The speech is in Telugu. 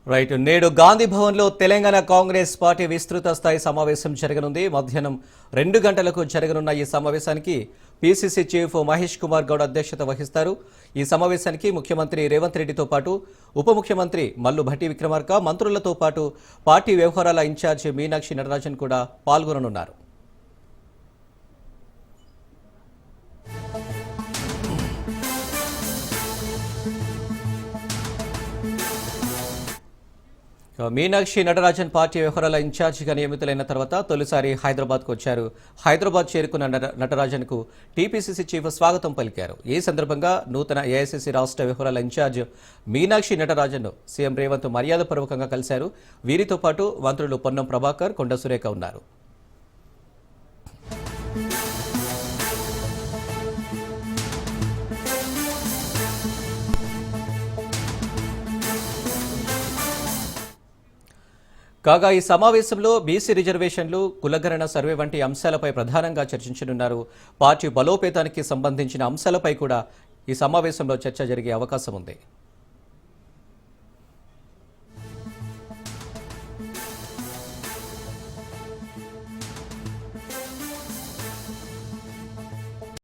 రైట్. నేడు గాంధీ భవన్లో తెలంగాణ కాంగ్రెస్ పార్టీ విస్తృత స్థాయి సమావేశం జరగనుంది. మధ్యాహ్నం 2 గంటలకు జరగనున్న ఈ సమావేశానికి పీసీసీ చీఫ్ మహేష్ కుమార్ గౌడ్ అధ్యక్షత వహిస్తారు. ఈ సమావేశానికి ముఖ్యమంత్రి రేవంత్ రెడ్డితో పాటు ఉప ముఖ్యమంత్రి మల్లు భట్టి విక్రమార్క, మంత్రులతో పాటు పార్టీ వ్యవహారాల ఇన్ఛార్జి మీనాక్షి నటరాజన్ కూడా పాల్గొననున్నారు. మీనాక్షి నటరాజన్ పార్టీ వ్యవహారాల ఇన్ఛార్జిగా నియమితులైన తర్వాత తొలిసారి హైదరాబాద్కు వచ్చారు. హైదరాబాద్ చేరుకున్న నటరాజన్కు టీపీసీసీ చీఫ్ స్వాగతం పలికారు. ఈ సందర్భంగా నూతన ఏఐసీసీ రాష్ట్ర వ్యవహారాల ఇన్ఛార్జ్ మీనాక్షి నటరాజన్ సీఎం రేవంత్ మర్యాదపూర్వకంగా కలిశారు. వీరితో పాటు మంత్రులు పొన్నం ప్రభాకర్, కొండ సురేఖ ఉన్నారు. కాగా ఈ సమావేశంలో బీసీ రిజర్వేషన్లు, కులగణన సర్వే వంటి అంశాలపై ప్రధానంగా చర్చించనున్నారు. పార్టీ బలోపేతానికి సంబంధించిన అంశాలపై కూడా ఈ సమావేశంలో చర్చ జరిగే అవకాశం ఉంది.